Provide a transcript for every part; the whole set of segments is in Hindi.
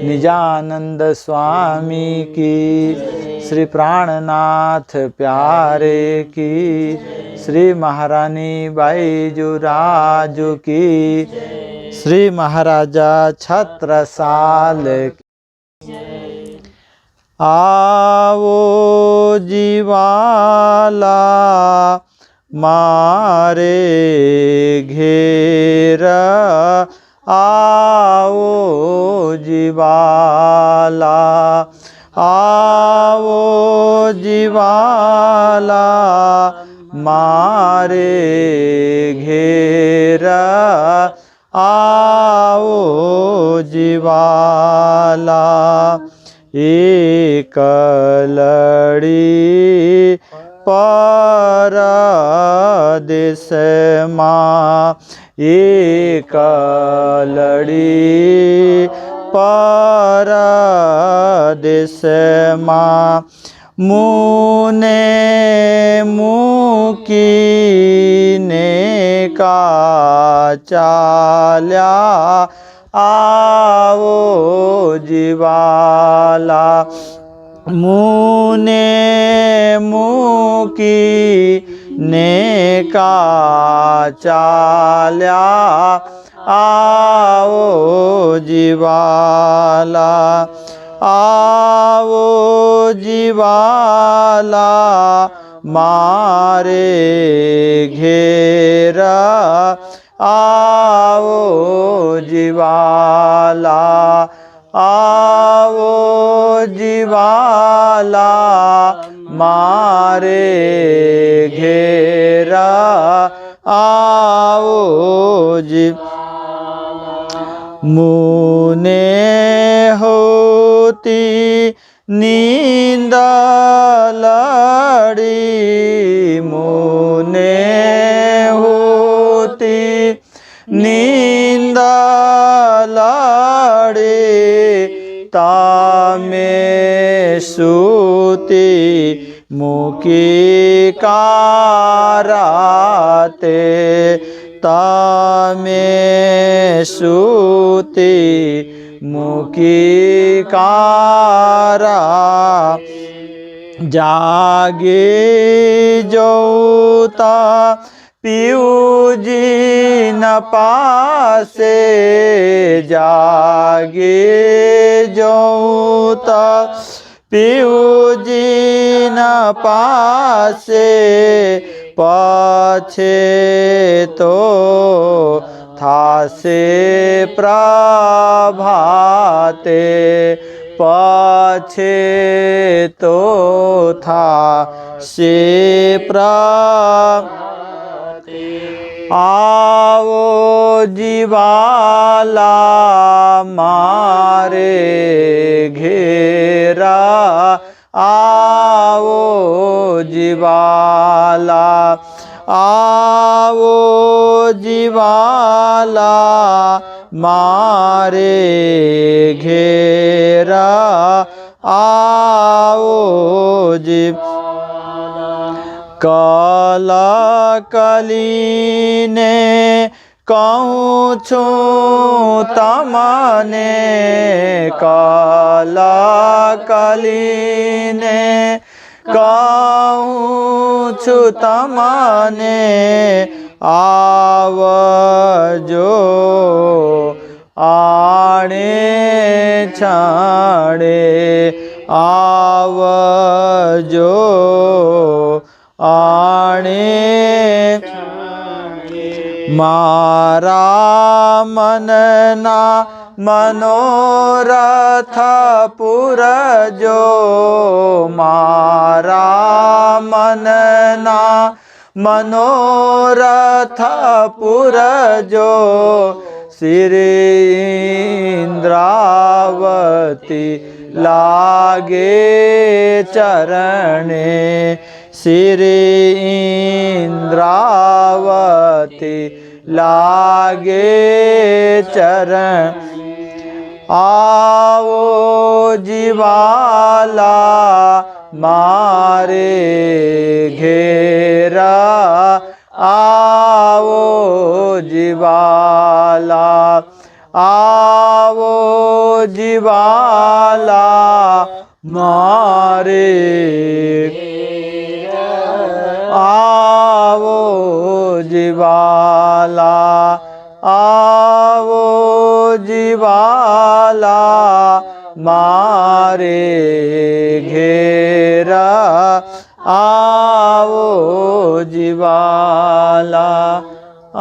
निजानंद स्वामी की, श्री प्राणनाथ प्यारे की, श्री महारानी बाईजूराजू की, श्री महाराजा छत्रसाल की। आवो जीवाला मारे घेर, आओ जीवाला, आओ जीवाला मारे घेर, आओ जीवाला। एक लड़ी परदेस माँ, एक लड़ी परदेस माँ, मुने मुकी ने का चाल्या, आओ जीवाला। मुने मुकी ने का चाल्या, आओ जीवाला, आओ जीवाला मारे घेरा, आओ जीवाला, आओ जीवाला मारे घेरा, आओ मुने होती नींद लड़ी, मुने होती नींद लड़ी, तामे सूती मुकी काराते, तामे सूती मुकी कारा, जागे जोता पियूजी न पासे, जागे जोता पियूजी न पासे, पाछे तो थासे प्रभाते, पाछे तो था से प्रभाते, आओ जीवाला मारे घेरा, आओ जीवाला, आओ जीवाला मारे घेरा, आओ काला कलीने कहूँ छू तमने, काला कलीने कहूँ छू तमने, आवजो आणे छाणे, आवजो आणे मारा मनना मनोरथ पुरजो, मारा मनना मनोरथ पुरजो, श्री इंद्रावती लागे चरणे, श्री इंद्रावती लागे चरण, आओ जीवाला मारे घेरा, आओ जीवाला, आओ आवो जीवाला मारे आवो जीवाला आवो जीवाला मारे घेरा आओ जीवाला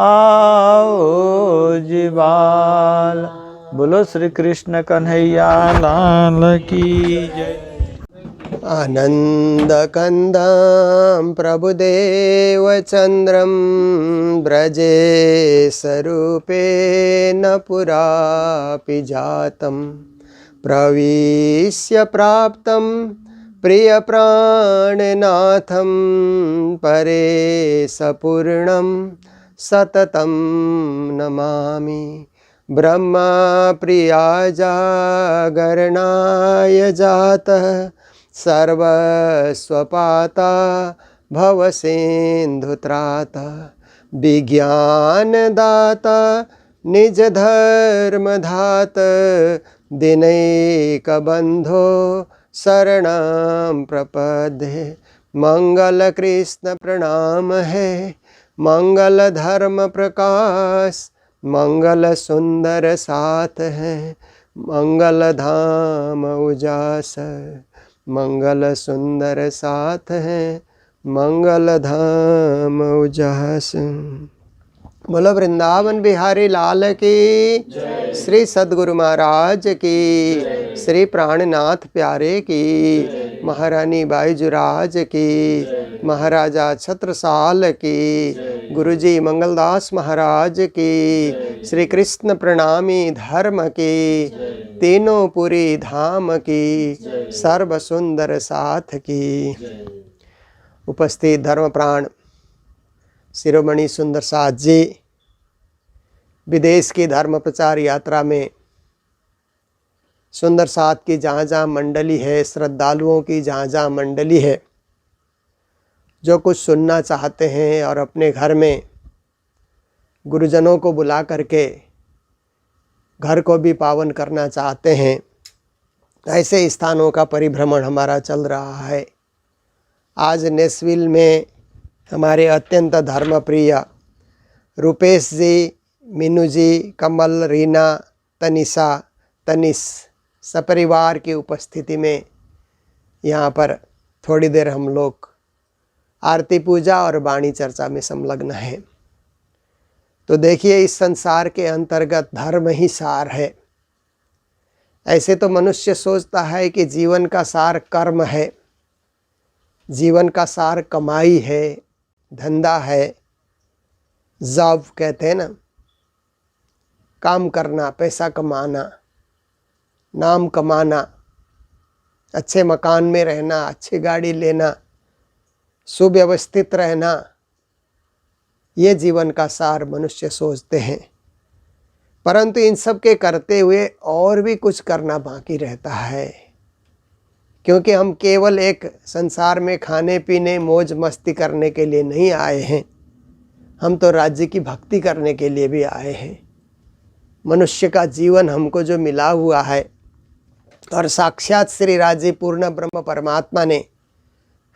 आओ जीवाला। बोलो श्री कृष्ण कन्हैया लाल की जय। आनन्दकन्दं प्रभुदेवचन्द्रं व्रजे स्वरूपेण पुरापि जातं प्रविश्य प्राप्तं प्रियप्राणनाथं परेशपूर्णं सततं नमामि। ब्रह्मा प्रिया जागरणाय जातः सर्वस्वपाता भवसिन्धुत्राता विज्ञानदाता निजधर्मधात दिनैकबन्धो शरणं प्रपद्ये। मंगल कृष्ण प्रणाम है मंगल धर्म प्रकाश मंगल सुंदर साथ है मंगल धाम उजास मंगल सुंदर साथ है मंगल धाम उजास। बोलो वृंदावन बिहारी लाल की, श्री सद्गुरु महाराज की, श्री प्राणनाथ प्यारे की, महारानी बाईजुराज की, महाराजा छत्रसाल की, गुरुजी मंगलदास महाराज की, श्री कृष्ण प्रणामी धर्म की, तीनों पुरी धाम की, सर्व सुंदर साथ की। उपस्थित धर्म प्राण शिरोमणि सुंदर साथ जी विदेश की धर्म प्रचार यात्रा में सुंदर साथ की जहाँ जहाँ मंडली है, श्रद्धालुओं की जहाँ जहाँ मंडली है, जो कुछ सुनना चाहते हैं और अपने घर में गुरुजनों को बुला करके घर को भी पावन करना चाहते हैं, ऐसे स्थानों का परिभ्रमण हमारा चल रहा है। आज नेशविल में हमारे अत्यंत धर्मप्रिय रुपेश जी, मीनू जी, कमल, रीना, तनिषा, तनिष सपरिवार की उपस्थिति में यहाँ पर थोड़ी देर हम लोग आरती पूजा और वाणी चर्चा में संलग्न हैं। तो देखिए, इस संसार के अंतर्गत धर्म ही सार है। ऐसे तो मनुष्य सोचता है कि जीवन का सार कर्म है, जीवन का सार कमाई है, धंधा है, जॉब कहते हैं ना, काम करना, पैसा कमाना, नाम कमाना, अच्छे मकान में रहना, अच्छी गाड़ी लेना, सुव्यवस्थित रहना, ये जीवन का सार मनुष्य सोचते हैं। परंतु इन सब के करते हुए और भी कुछ करना बाकी रहता है, क्योंकि हम केवल एक संसार में खाने पीने मौज मस्ती करने के लिए नहीं आए हैं, हम तो राज्य की भक्ति करने के लिए भी आए हैं। मनुष्य का जीवन हमको जो मिला हुआ है और साक्षात श्री राज्य पूर्ण ब्रह्म परमात्मा ने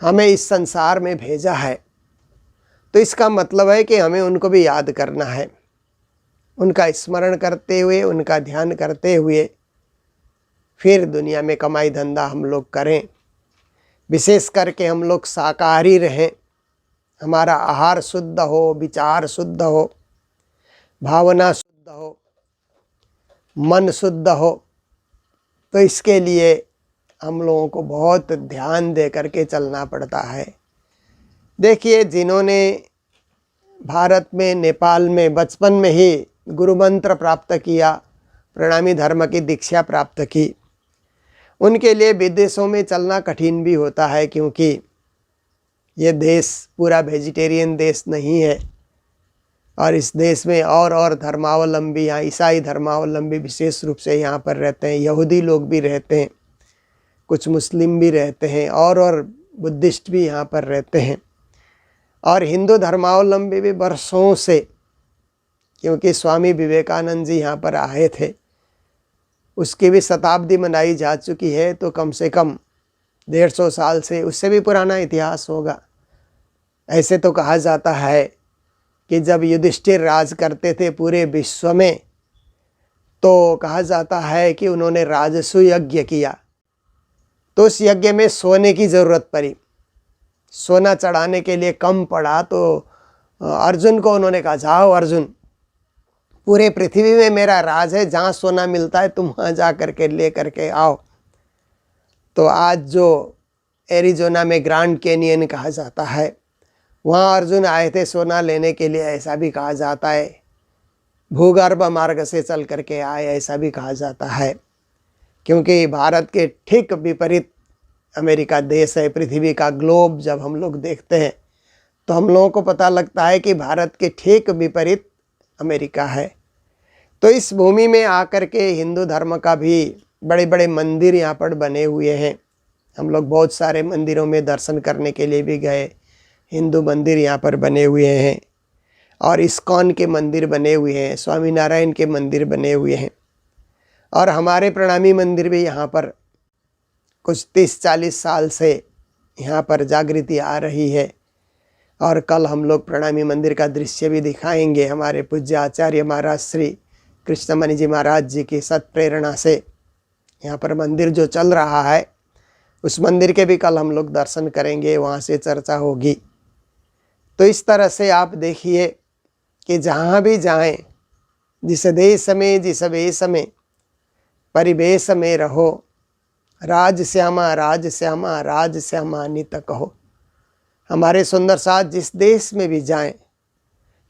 हमें इस संसार में भेजा है, तो इसका मतलब है कि हमें उनको भी याद करना है। उनका स्मरण करते हुए, उनका ध्यान करते हुए फिर दुनिया में कमाई धंधा हम लोग करें। विशेष करके हम लोग शाकाहारी रहें, हमारा आहार शुद्ध हो, विचार शुद्ध हो, भावना शुद्ध हो, मन शुद्ध हो। तो इसके लिए हम लोगों को बहुत ध्यान दे करके चलना पड़ता है। देखिए, जिन्होंने भारत में, नेपाल में बचपन में ही गुरु मंत्र प्राप्त किया, प्रणामी धर्म की दीक्षा प्राप्त की, उनके लिए विदेशों में चलना कठिन भी होता है, क्योंकि ये देश पूरा वेजिटेरियन देश नहीं है और इस देश में और धर्मावलंबी, यहाँ ईसाई धर्मावलंबी विशेष रूप से यहाँ पर रहते हैं, यहूदी लोग भी रहते हैं, कुछ मुस्लिम भी रहते हैं और बुद्धिस्ट भी यहाँ पर रहते हैं, और हिंदू धर्मावलंबी भी वर्षों से, क्योंकि स्वामी विवेकानंद जी यहाँ पर आए थे उसकी भी शताब्दी मनाई जा चुकी है, तो कम से कम 150 साल से उससे भी पुराना इतिहास होगा। ऐसे तो कहा जाता है कि जब युधिष्ठिर राज करते थे पूरे विश्व में, तो कहा जाता है कि उन्होंने राजसु यज्ञ किया, तो उस यज्ञ में सोने की ज़रूरत पड़ी। सोना चढ़ाने के लिए कम पड़ा, तो अर्जुन को उन्होंने कहा, जाओ अर्जुन, पूरे पृथ्वी में मेरा राज है, जहाँ सोना मिलता है तुम वहाँ जा करके ले करके आओ। तो आज जो एरिज़ोना में ग्रैंड कैनियन कहा जाता है, वहाँ अर्जुन आए थे सोना लेने के लिए, ऐसा भी कहा जाता है। भूगर्भ मार्ग से चल करके आए, ऐसा भी कहा जाता है। क्योंकि भारत के ठीक विपरीत अमेरिका देश है, पृथ्वी का ग्लोब जब हम लोग देखते हैं तो हम लोगों को पता लगता है कि भारत के ठीक विपरीत अमेरिका है। तो इस भूमि में आकर के हिंदू धर्म का भी बड़े बड़े मंदिर यहाँ पर बने हुए हैं। हम लोग बहुत सारे मंदिरों में दर्शन करने के लिए भी गए। हिंदू मंदिर यहाँ पर बने हुए हैं, और इस्कॉन के मंदिर बने हुए हैं, स्वामीनारायण के मंदिर बने हुए हैं, और हमारे प्रणामी मंदिर भी यहाँ पर कुछ 30-40 साल से यहाँ पर जागृति आ रही है। और कल हम लोग प्रणामी मंदिर का दृश्य भी दिखाएंगे। हमारे पूज्य आचार्य महाराज श्री कृष्णमणि जी महाराज जी की सत्प्रेरणा से यहाँ पर मंदिर जो चल रहा है, उस मंदिर के भी कल हम लोग दर्शन करेंगे, वहाँ से चर्चा होगी। तो इस तरह से आप देखिए कि जहाँ भी जाएं, जिस देश में जिस वेश में परिवेश में रहो, राज श्यामा राज श्यामा राज श्यामा नित कहो। हमारे सुंदर साथ जिस देश में भी जाएं,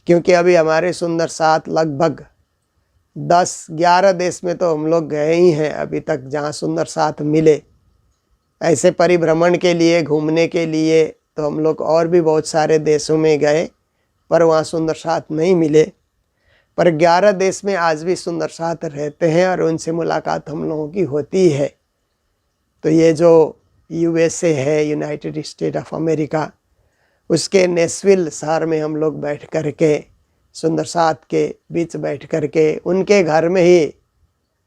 क्योंकि अभी हमारे सुंदर साथ लगभग 10-11 देश में तो हम लोग गए ही हैं अभी तक, जहाँ सुंदर साथ मिले। ऐसे परिभ्रमण के लिए, घूमने के लिए तो हम लोग और भी बहुत सारे देशों में गए, पर वहाँ सुंदर साथ नहीं मिले। पर 11 देश में आज भी सुंदर साथ रहते हैं और उनसे मुलाकात हम लोगों की होती है। तो ये जो USA है, यूनाइटेड स्टेट ऑफ अमेरिका, उसके नेशविल शहर में हम लोग बैठ कर के, सुंदर साथ के बीच बैठ कर के, उनके घर में ही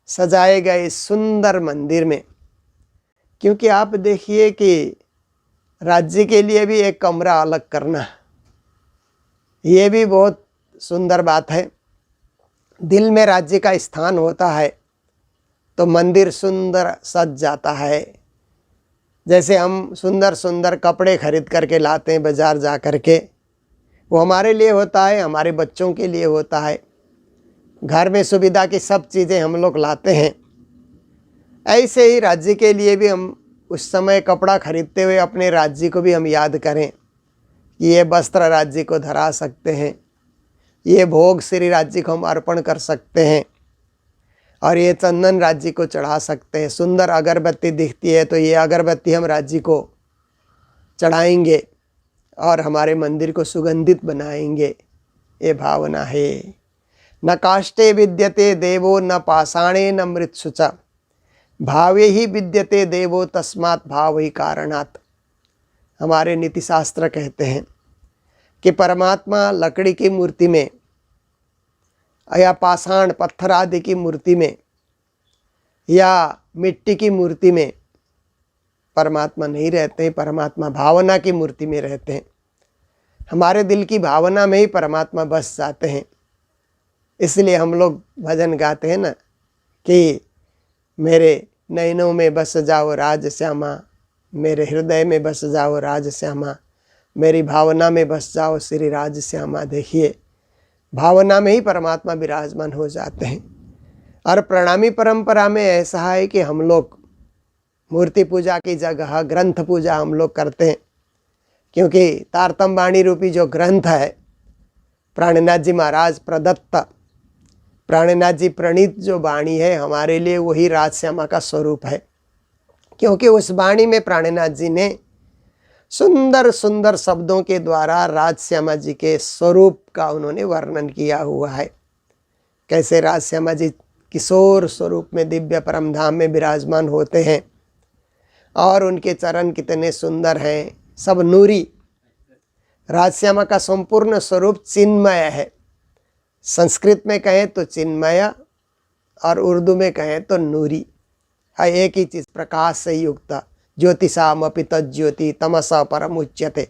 सजाए गए इस सुंदर मंदिर में, क्योंकि आप देखिए कि राज्य के लिए भी एक कमरा अलग करना, ये भी बहुत सुंदर बात है। दिल में राज्य का स्थान होता है तो मंदिर सुंदर सज जाता है। जैसे हम सुंदर सुंदर कपड़े खरीद करके लाते हैं बाज़ार जा कर के, वो हमारे लिए होता है, हमारे बच्चों के लिए होता है। घर में सुविधा की सब चीज़ें हम लोग लाते हैं। ऐसे ही राज्य के लिए भी हम उस समय कपड़ा खरीदते हुए अपने राज्य को भी हम याद करें कि ये वस्त्र राज्य को धरा सकते हैं, ये भोग श्री राज्य को हम अर्पण कर सकते हैं, और ये चंदन राज्य को चढ़ा सकते हैं। सुंदर अगरबत्ती दिखती है तो ये अगरबत्ती हम राज्य को चढ़ाएंगे और हमारे मंदिर को सुगंधित बनाएंगे। ये भावना है। न काष्ठे विद्यते देवो न पाषाणे न मृत्सु च, भावे ही विद्यते देवो तस्मात् भाव ही कारणात्। हमारे नीति शास्त्र कहते हैं कि परमात्मा लकड़ी की मूर्ति में या पाषाण पत्थर आदि की मूर्ति में या मिट्टी की मूर्ति में परमात्मा नहीं रहते हैं। परमात्मा भावना की मूर्ति में रहते हैं। हमारे दिल की भावना में ही परमात्मा बस जाते हैं। इसलिए हम लोग भजन गाते हैं ना कि मेरे नैनों में बस जाओ राज श्यामा, मेरे हृदय में बस जाओ राज श्यामा, मेरी भावना में बस जाओ श्री राज श्यामा। देखिए, भावना में ही परमात्मा विराजमान हो जाते हैं। और प्रणामी परंपरा में ऐसा है कि हम लोग मूर्ति पूजा की जगह ग्रंथ पूजा हम लोग करते हैं, क्योंकि तारतम वाणी रूपी जो ग्रंथ है प्राणनाथ जी महाराज प्रदत्त, प्राणनाथ जी प्रणीत जो वाणी है हमारे लिए, वही राज श्यामा का स्वरूप है। क्योंकि उस वाणी में प्राणनाथ जी ने सुंदर सुंदर शब्दों के द्वारा राज श्यामा जी के स्वरूप का उन्होंने वर्णन किया हुआ है। कैसे राज श्यामा जी किशोर स्वरूप में दिव्य परम धाम में विराजमान होते हैं, और उनके चरण कितने सुंदर हैं, सब नूरी। राज श्यामा का संपूर्ण स्वरूप चिन्मय है। संस्कृत में कहें तो चिन्मय, और उर्दू में कहें तो नूरी है, एक ही चीज़, प्रकाश से युक्त। ज्योतिषामपि तज्ज्योति तमसा परमुच्यते।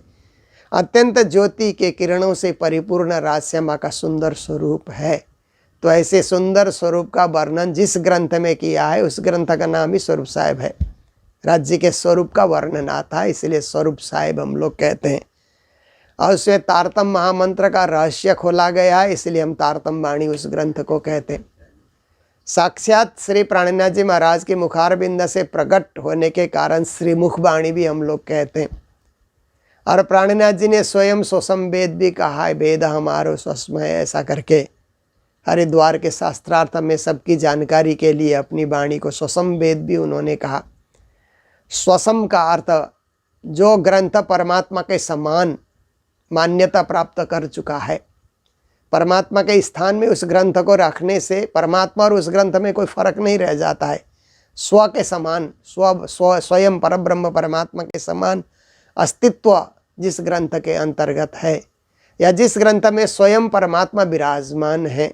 अत्यंत ज्योति के किरणों से परिपूर्ण राजश्यामा का सुंदर स्वरूप है। तो ऐसे सुंदर स्वरूप का वर्णन जिस ग्रंथ में किया है उस ग्रंथ का नाम ही स्वरूप साहिब है। राज्य के स्वरूप का वर्णन आता है, इसलिए स्वरूप साहिब हम लोग कहते हैं। और उसमें तारतम महामंत्र का रहस्य खोला गया है, इसलिए हम तारतम वाणी उस ग्रंथ को कहते हैं। साक्षात श्री प्राणनाथ जी महाराज के मुखारबिंद से प्रकट होने के कारण श्री मुखवाणी भी हम लोग कहते हैं। और प्राणनाथ जी ने स्वयं स्वसम वेद भी कहा है, वेद हमारो स्वस्म है, ऐसा करके हरिद्वार के शास्त्रार्थ में सबकी जानकारी के लिए अपनी वाणी को स्वसम वेद भी उन्होंने कहा। स्वसम का अर्थ जो ग्रंथ परमात्मा के समान मान्यता प्राप्त कर चुका है। परमात्मा के स्थान में उस ग्रंथ को रखने से परमात्मा और उस ग्रंथ में कोई फर्क नहीं रह जाता है। स्व के समान, स्वयं परब्रह्म परमात्मा के समान अस्तित्व जिस ग्रंथ के अंतर्गत है या जिस ग्रंथ में स्वयं परमात्मा विराजमान है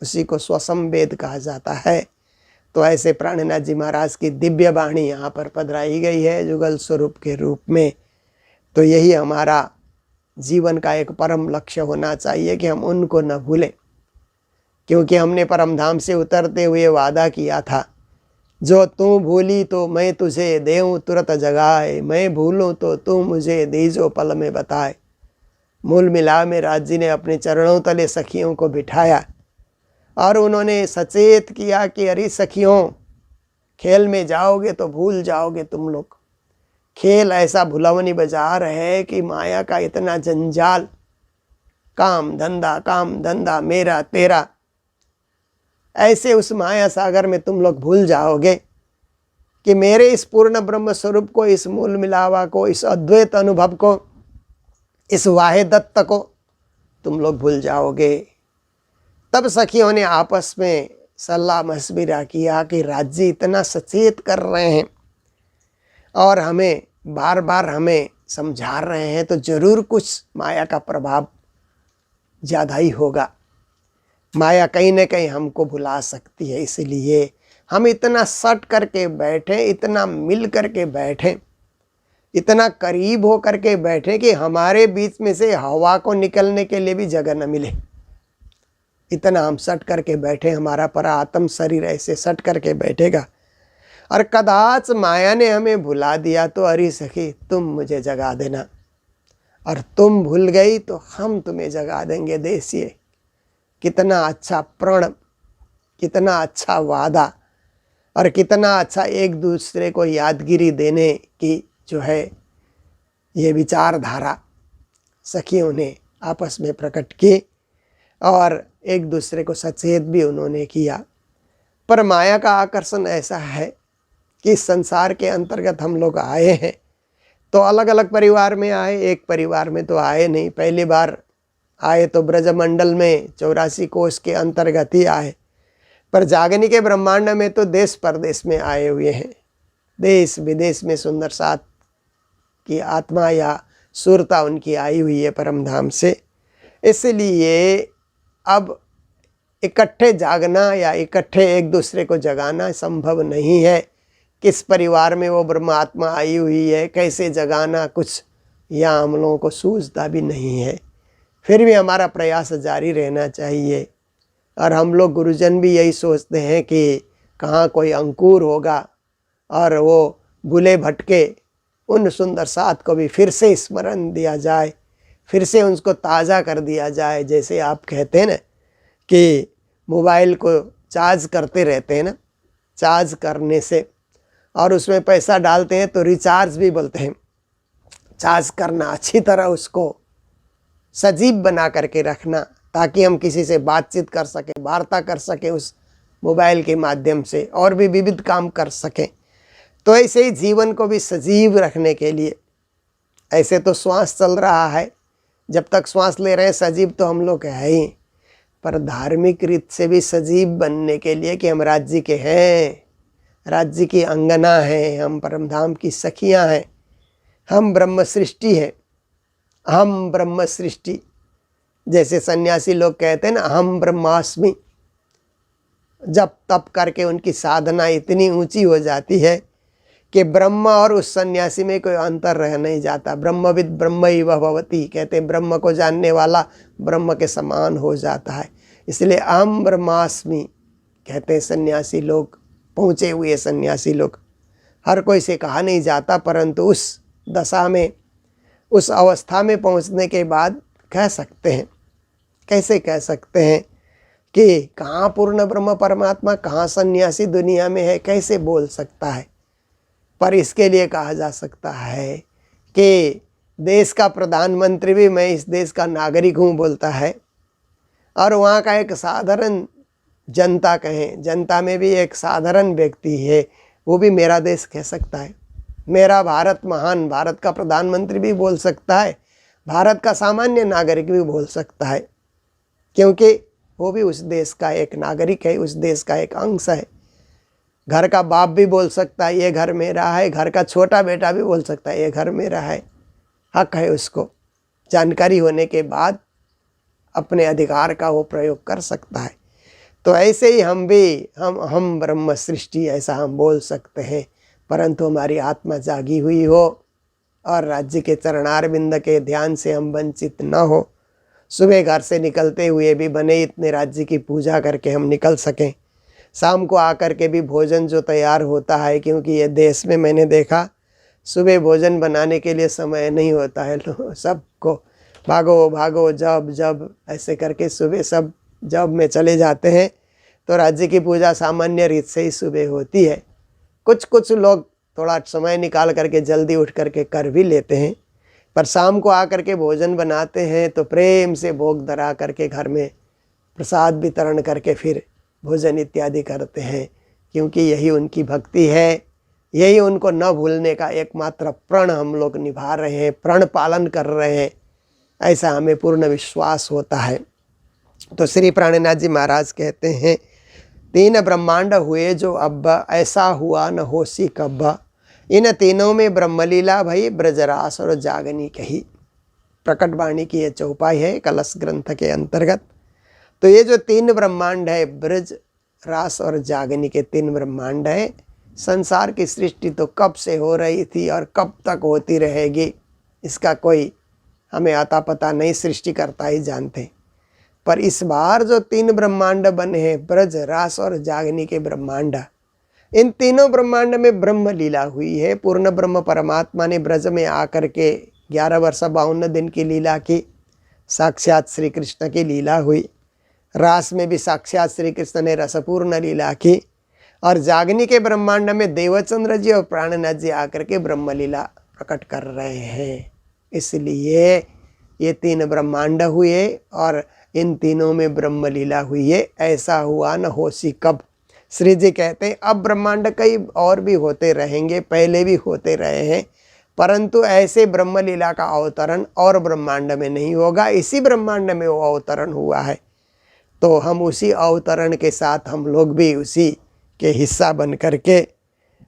उसी को स्वसम वेद कहा जाता है। तो ऐसे प्राणनाथ जी महाराज की दिव्य वाणी यहाँ पर पधराई गई है जुगल स्वरूप के रूप में। तो यही हमारा जीवन का एक परम लक्ष्य होना चाहिए कि हम उनको न भूलें, क्योंकि हमने परमधाम से उतरते हुए वादा किया था, जो तू भूली तो मैं तुझे देऊं तुरंत जगाए, मैं भूलूं तो तू मुझे दीजो पल में बताए। मूल मिला में राज जी ने अपने चरणों तले सखियों को बिठाया और उन्होंने सचेत किया कि अरे सखियों, खेल में जाओगे तो भूल जाओगे तुम लोग। खेल ऐसा भुलवनी बाजार है कि माया का इतना जंजाल, काम धंधा मेरा तेरा, ऐसे उस माया सागर में तुम लोग भूल जाओगे कि मेरे इस पूर्ण ब्रह्म स्वरूप को, इस मूल मिलावा को, इस अद्वैत अनुभव को, इस वाहेदत्त को तुम लोग भूल जाओगे। तब सखियों ने आपस में सलाह मशविरा किया कि राज्य इतना सचेत कर रहे हैं और हमें बार बार हमें समझा रहे हैं, तो जरूर कुछ माया का प्रभाव ज़्यादा ही होगा। माया कहीं न कहीं हमको भुला सकती है, इसलिए हम इतना सट करके बैठें, इतना मिल करके बैठें, इतना करीब हो करके बैठें कि हमारे बीच में से हवा को निकलने के लिए भी जगह न मिले। इतना हम सट करके बैठे, हमारा परा आत्म शरीर ऐसे सट करके बैठेगा। और कदाच माया ने हमें भुला दिया तो अरे सखी तुम मुझे जगा देना, और तुम भूल गई तो हम तुम्हें जगा देंगे। देखिए कितना अच्छा प्रण, कितना अच्छा वादा और कितना अच्छा एक दूसरे को यादगिरी देने की जो है ये विचारधारा सखियों ने आपस में प्रकट की और एक दूसरे को सचेत भी उन्होंने किया। पर माया का आकर्षण ऐसा है कि इस संसार के अंतर्गत हम लोग आए हैं तो अलग अलग परिवार में आए, एक परिवार में तो आए नहीं। पहली बार आए तो ब्रजमंडल में 84 कोष के अंतर्गत ही आए, पर जागनी के ब्रह्मांड में तो देश परदेश में आए हुए हैं। देश विदेश में सुंदर साथ की आत्मा या सुरता उनकी आई हुई है परमधाम से। इसलिए अब इकट्ठे जागना या इकट्ठे एक दूसरे को जगाना संभव नहीं है। किस परिवार में वो ब्रह्मात्मा आई हुई है, कैसे जगाना, कुछ या हम लोगों को सूझता भी नहीं है। फिर भी हमारा प्रयास जारी रहना चाहिए। और हम लोग गुरुजन भी यही सोचते हैं कि कहाँ कोई अंकुर होगा और वो भूले भटके उन सुंदर साथ को भी फिर से स्मरण दिया जाए, फिर से उनको ताज़ा कर दिया जाए। जैसे आप कहते हैं ना कि मोबाइल को चार्ज करते रहते हैं ना, चार्ज करने से और उसमें पैसा डालते हैं तो रिचार्ज भी बोलते हैं। चार्ज करना, अच्छी तरह उसको सजीव बना करके रखना ताकि हम किसी से बातचीत कर सकें, वार्ता कर सकें उस मोबाइल के माध्यम से और भी विविध काम कर सकें। तो ऐसे ही जीवन को भी सजीव रखने के लिए, ऐसे तो श्वास चल रहा है, जब तक श्वास ले रहे हैं सजीव तो हम लोग है ही, पर धार्मिक रीत से भी सजीव बनने के लिए कि हम राज्य के हैं, राज्य की अंगना हैं, हम परमधाम की सखियां हैं, हम ब्रह्म सृष्टि हैं, हम ब्रह्म सृष्टि। जैसे सन्यासी लोग कहते हैं ना हम ब्रह्मास्मि, जब तप करके उनकी साधना इतनी ऊंची हो जाती है कि ब्रह्म और उस सन्यासी में कोई अंतर रह नहीं जाता। ब्रह्मविद ब्रह्मैव भवति, कहते हैं ब्रह्म को जानने वाला ब्रह्म के समान हो जाता है। इसलिए अहम ब्रह्मास्मि कहते हैं सन्यासी लोग, पहुँचे हुए सन्यासी लोग। हर कोई से कहा नहीं जाता, परंतु उस दशा में, उस अवस्था में पहुँचने के बाद कह सकते हैं। कैसे कह सकते हैं कि कहाँ पूर्ण ब्रह्म परमात्मा, कहाँ सन्यासी दुनिया में है, कैसे बोल सकता है। पर इसके लिए कहा जा सकता है कि देश का प्रधानमंत्री भी मैं इस देश का नागरिक हूँ बोलता है, और वहाँ का एक साधारण जनता कहें, जनता में भी एक साधारण व्यक्ति है, वो भी मेरा देश कह सकता है। मेरा भारत महान, भारत का प्रधानमंत्री भी बोल सकता है, भारत का सामान्य नागरिक भी बोल सकता है, क्योंकि वो भी उस देश का एक नागरिक है, उस देश का एक अंश है। घर का बाप भी बोल सकता है ये घर मेरा है, घर का छोटा बेटा भी बोल सकता है ये घर मेरा है। हक है उसको, जानकारी होने के बाद अपने अधिकार का वो प्रयोग कर सकता है। तो ऐसे ही हम भी, हम ब्रह्म सृष्टि ऐसा हम बोल सकते हैं, परंतु हमारी आत्मा जागी हुई हो और राज्य के चरणार बिंद के ध्यान से हम वंचित न हो। सुबह घर से निकलते हुए भी बने इतने राज्य की पूजा करके हम निकल सकें। शाम को आकर के भी भोजन जो तैयार होता है, क्योंकि ये देश में मैंने देखा सुबह भोजन बनाने के लिए समय नहीं होता है, सबको भागो भागो जब जब ऐसे करके सुबह सब जब में चले जाते हैं। तो राज्य की पूजा सामान्य रीत से ही सुबह होती है। कुछ लोग थोड़ा समय निकाल करके जल्दी उठ करके कर भी लेते हैं, पर शाम को आकर के भोजन बनाते हैं तो प्रेम से भोग धरा करके घर में प्रसाद वितरण करके फिर भोजन इत्यादि करते हैं, क्योंकि यही उनकी भक्ति है, यही उनको न भूलने का एकमात्र प्रण हम लोग निभा रहे हैं, प्रण पालन कर रहे हैं, ऐसा हमें पूर्ण विश्वास होता है। तो श्री प्राणनाथ जी महाराज कहते हैं, 3 ब्रह्मांड हुए जो अब, ऐसा हुआ न होसी कब। इन तीनों में ब्रह्मलीला भई, ब्रजरास और जागनी कही। प्रकट वाणी की ये चौपाई है कलश ग्रंथ के अंतर्गत। तो ये जो 3 ब्रह्मांड है, ब्रज, रास और जागनी के 3 ब्रह्मांड है। संसार की सृष्टि तो कब से हो रही थी और कब तक होती रहेगी, इसका कोई हमें आता पता नहीं, सृष्टिकर्ता ही जानते। पर इस बार जो 3 ब्रह्मांड बने हैं, ब्रज, रास और जागनी के ब्रह्मांड, इन तीनों ब्रह्मांड में ब्रह्म लीला हुई है। पूर्ण ब्रह्म परमात्मा ने ब्रज में आकर के 11 वर्ष 52 दिन की लीला की, साक्षात श्री कृष्ण की लीला हुई। रास में भी साक्षात श्री कृष्ण ने रसपूर्ण लीला की, और जागनी के ब्रह्मांड में देवचंद्र जी और प्राणनाथ जी आकर के ब्रह्म लीला प्रकट कर रहे हैं। इसलिए ये 3 ब्रह्मांड हुए और इन तीनों में ब्रह्म लीला हुई है। ऐसा हुआ न होसी कब। श्री जी कहते हैं अब ब्रह्मांड कई और भी होते रहेंगे, पहले भी होते रहे हैं, परंतु ऐसे ब्रह्म लीला का अवतरण और ब्रह्मांड में नहीं होगा। इसी ब्रह्मांड में वो अवतरण हुआ है, तो हम उसी अवतरण के साथ हम लोग भी उसी के हिस्सा बन करके,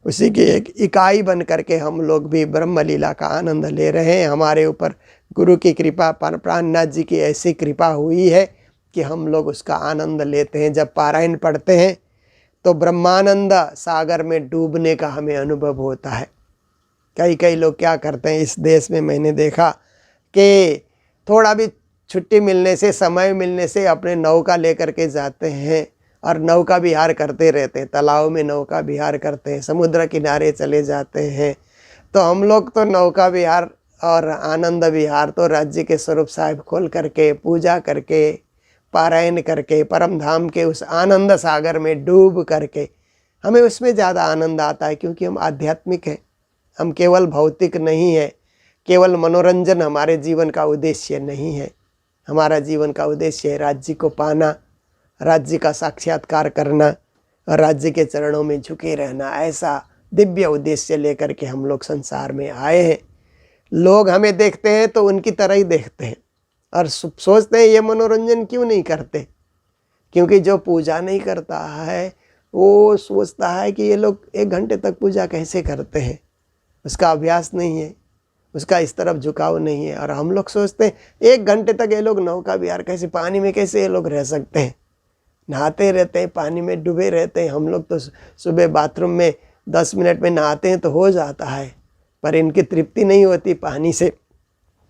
उसी की एक इकाई बन करके हम लोग भी ब्रह्म लीला का आनंद ले रहे हैं। हमारे ऊपर गुरु की कृपा, प्राणनाथ जी की ऐसी कृपा हुई है कि हम लोग उसका आनंद लेते हैं। जब पारायण पढ़ते हैं तो ब्रह्मानंद सागर में डूबने का हमें अनुभव होता है। कई लोग क्या करते हैं इस देश में, मैंने देखा कि थोड़ा भी छुट्टी मिलने से, समय मिलने से अपने नौका लेकर के जाते हैं और नौका विहार करते रहते हैं। तालाब में नौका विहार करते हैं, समुद्र किनारे चले जाते हैं। तो हम लोग तो नौका विहार और आनंद विहार तो राज्य के स्वरूप साहिब खोल करके, पूजा करके, पारायण करके, परम धाम के उस आनंद सागर में डूब करके हमें उसमें ज़्यादा आनंद आता है, क्योंकि हम आध्यात्मिक हैं, हम केवल भौतिक नहीं है। केवल मनोरंजन हमारे जीवन का उद्देश्य नहीं है। हमारा जीवन का उद्देश्य है राज्य को पाना, राज्य का साक्षात्कार करना और राज्य के चरणों में झुके रहना। ऐसा दिव्य उद्देश्य लेकर के हम लोग संसार में आए हैं। लोग हमें देखते हैं तो उनकी तरह ही देखते हैं और सोचते हैं ये मनोरंजन क्यों नहीं करते, क्योंकि जो पूजा नहीं करता है वो सोचता है कि ये लोग 1 घंटे तक पूजा कैसे करते हैं। उसका अभ्यास नहीं है, उसका इस तरफ झुकाव नहीं है। और हम लोग सोचते हैं 1 घंटे तक ये लोग नौका विहार कैसे, पानी में कैसे ये लोग रह सकते हैं। नहाते रहते हैं, पानी में डूबे रहते हैं। हम लोग तो सुबह बाथरूम में 10 मिनट में नहाते हैं तो हो जाता है, पर इनकी तृप्ति नहीं होती पानी से।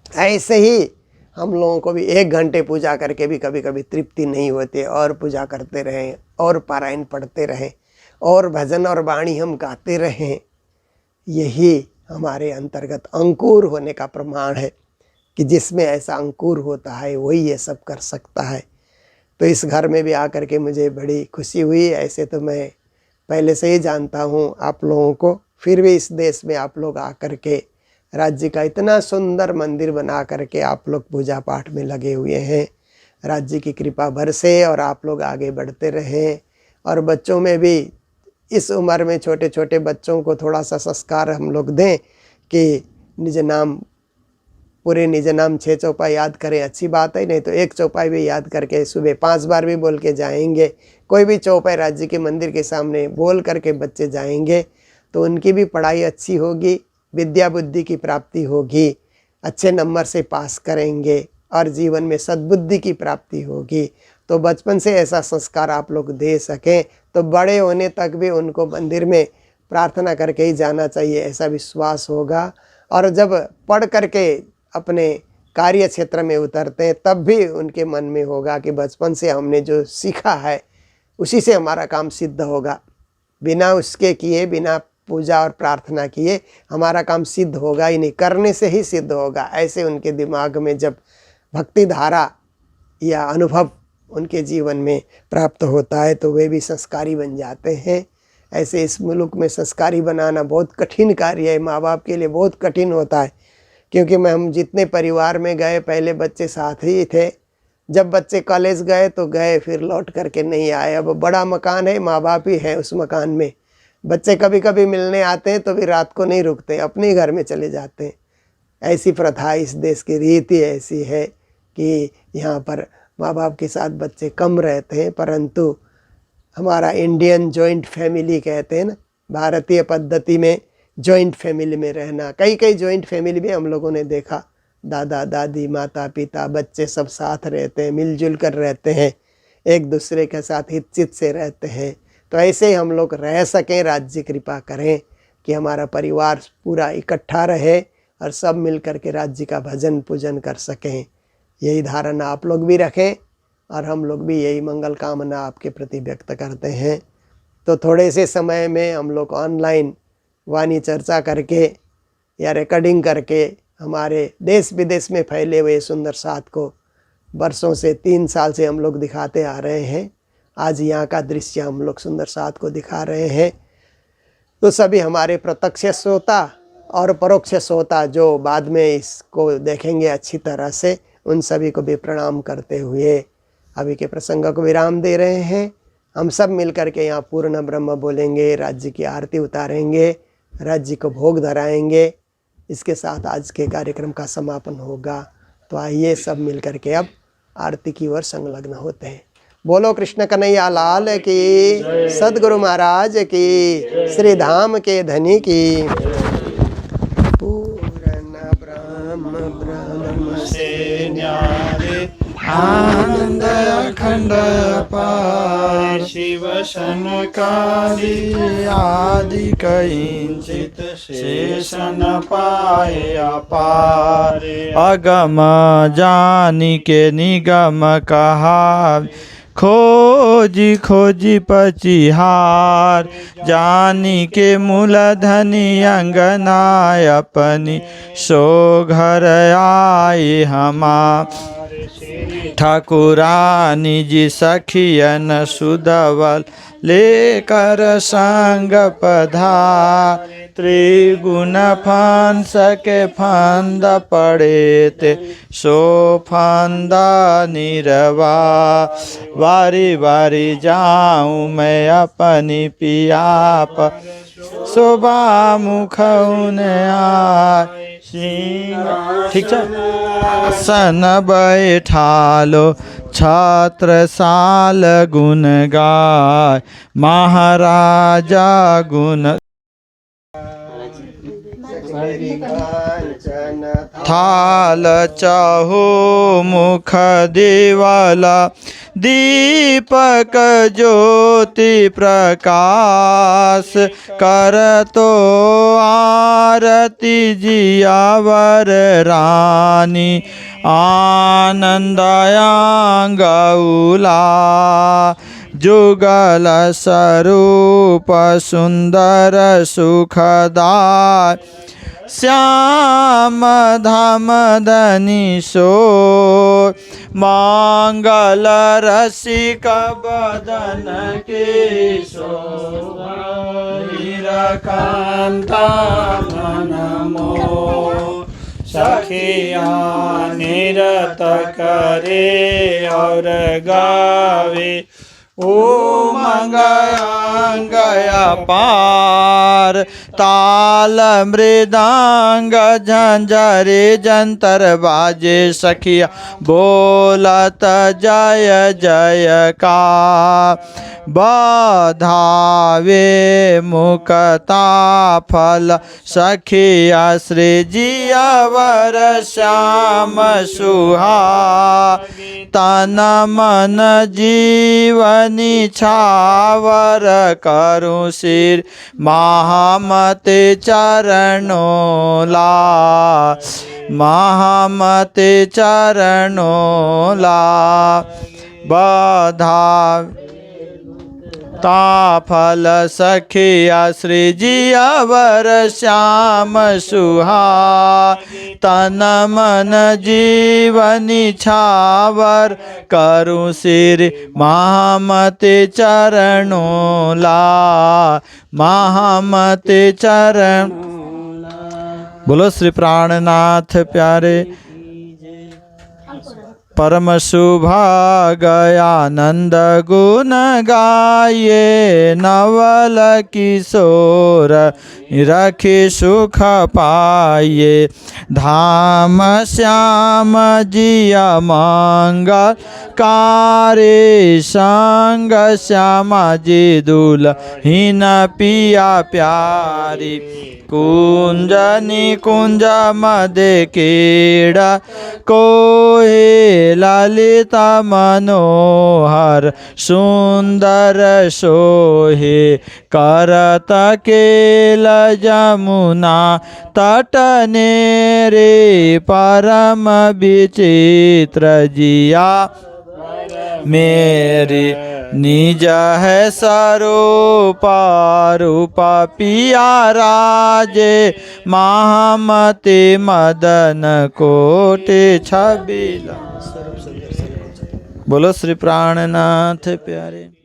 ऐसे ही हम लोगों को भी 1 घंटे पूजा करके भी कभी कभी तृप्ति नहीं होती, और पूजा करते रहें, और पारायण पढ़ते रहें, और भजन और वाणी हम गाते रहें। यही हमारे अंतर्गत अंकुर होने का प्रमाण है कि जिसमें ऐसा अंकुर होता है वही ये सब कर सकता है। तो इस घर में भी आकर के मुझे बड़ी खुशी हुई। ऐसे तो मैं पहले से ही जानता हूँ आप लोगों को, फिर भी इस देश में आप लोग आकर के राज्य का इतना सुंदर मंदिर बना करके आप लोग पूजा पाठ में लगे हुए हैं। राज्य की कृपा बरसे और आप लोग आगे बढ़ते रहें। और बच्चों में भी इस उम्र में छोटे छोटे बच्चों को थोड़ा सा संस्कार हम लोग दें कि निज नाम, पूरे निज नाम 6 चौपाई याद करें, अच्छी बात है। नहीं तो 1 चौपाई भी याद करके सुबह 5 बार भी बोल के जाएंगे। कोई भी चौपाई राज्य के मंदिर के सामने बोल करके बच्चे जाएंगे तो उनकी भी पढ़ाई अच्छी होगी, विद्या बुद्धि की प्राप्ति होगी, अच्छे नंबर से पास करेंगे और जीवन में सद्बुद्धि की प्राप्ति होगी। तो बचपन से ऐसा संस्कार आप लोग दे सकें तो बड़े होने तक भी उनको मंदिर में प्रार्थना करके ही जाना चाहिए, ऐसा विश्वास होगा। और जब पढ़ करके अपने कार्य क्षेत्र में उतरते हैं तब भी उनके मन में होगा कि बचपन से हमने जो सीखा है उसी से हमारा काम सिद्ध होगा। बिना उसके किए, बिना पूजा और प्रार्थना किए हमारा काम सिद्ध होगा ही नहीं, करने से ही सिद्ध होगा। ऐसे उनके दिमाग में जब भक्ति धारा या अनुभव उनके जीवन में प्राप्त होता है तो वे भी संस्कारी बन जाते हैं। ऐसे इस मुल्क में संस्कारी बनाना बहुत कठिन कार्य है, माँ बाप के लिए बहुत कठिन होता है। क्योंकि हम जितने परिवार में गए, पहले बच्चे साथ ही थे, जब बच्चे कॉलेज गए तो गए, फिर लौट करके नहीं आए। अब बड़ा मकान है, माँ बाप ही हैं उस मकान में, बच्चे कभी कभी मिलने आते हैं तो भी रात को नहीं रुकते, अपने घर में चले जाते हैं। ऐसी प्रथा, इस देश की रीति ऐसी है कि यहाँ पर माँ बाप के साथ बच्चे कम रहते हैं। परंतु हमारा इंडियन जॉइंट फैमिली कहते हैं ना, भारतीय पद्धति में जॉइंट फैमिली में रहना, कई जॉइंट फैमिली में हम लोगों ने देखा, दादा दादी, माता पिता, बच्चे सब साथ रहते हैं, मिलजुल कर रहते हैं, एक दूसरे के साथ हितचित से रहते हैं। तो ऐसे ही हम लोग रह सकें, राज्य कृपा करें कि हमारा परिवार पूरा इकट्ठा रहे और सब मिल कर के राज्य का भजन पूजन कर सकें। यही धारणा आप लोग भी रखें और हम लोग भी यही मंगल कामना आपके प्रति व्यक्त करते हैं। तो थोड़े से समय में हम लोग ऑनलाइन वाणी चर्चा करके या रिकॉर्डिंग करके हमारे देश विदेश में फैले हुए सुंदर साथ को वर्षों से 3 साल से हम लोग दिखाते आ रहे हैं। आज यहाँ का दृश्य हम लोग सुंदर साथ को दिखा रहे हैं। तो सभी हमारे प्रत्यक्ष श्रोता और परोक्ष श्रोता जो बाद में इसको देखेंगे अच्छी तरह से, उन सभी को भी प्रणाम करते हुए अभी के प्रसंग को विराम दे रहे हैं। हम सब मिलकर के यहाँ पूर्ण ब्रह्म बोलेंगे, राज्य की आरती उतारेंगे, राज्य को भोग धराएंगे। इसके साथ आज के कार्यक्रम का समापन होगा। तो आइए सब मिलकर के अब आरती की ओर संलग्न होते हैं। बोलो कृष्ण कन्हैया लाल की, सद्गुरु महाराज की, श्री धाम के धनी की। पूर्ण ब्रह्म से न्यारे, आनंद अखंड अपार, शिव सनकादि आदि किंचित शेष न पाए अपार। अगम जानि के निगम कहा, खोजी खोजी पचिहार। जानी के मूल धनी अंगनाय अपनी, सो घर आए हमार। ठाकुरानी जी सखियन सुदवल, लेकर संग पधार। त्रिगुण फंस के फंद पड़े ते, सो फंदा निरवा। वारी वारी जाऊं मैं अपनी पिया पर, शोभा मुख आए। ठीक है। सन बैठालो छत्रसाल गुण गाय, महाराजा गुण कांचन थाल चाहो मुख देवाला दीपक ज्योति प्रकाश करतो आरती जियावर रानी आनंदयांगौला जुगल स्वरूप सुंदर सुखदाय श्याम धाम धनीशो मंगल रसिक बदन केशो हीरकांता मन मोह सखिया निरत करे और गावे उमंग गया पार ताल मृदांग झंझरे जंतर बाजे सखिया बोलत जय जय का बधावे मुक्ता फल सखिया श्री जियावर श्याम सुहा तन मन जीवनी छावर करूं सिर महामते चरणोला महामते चरणोला बधा ताफल सखिया श्री जियावर श्याम सुहा तन मन जीवनी छावर करूं सिर महामते चरणोला महामते चरण बोलो श्री प्राणनाथ प्यारे परम शुभागयानंद गुण गाये नवल किशोर रखे सुख पाये धाम श्याम जिया मंगल कारे संग श्यामा जी दुलहीन पिया प्यारी कुंजनी कुंज मदे केड़ा कोहे ललिता मनोहर सुंदर सोहे करत केल जमुना तटने रे परम विचित्र जिया मेरी निज है स्वरूप रूप पिया राजे महामते मदन कोटि छबिला बोलो श्री प्राणनाथ प्यारे।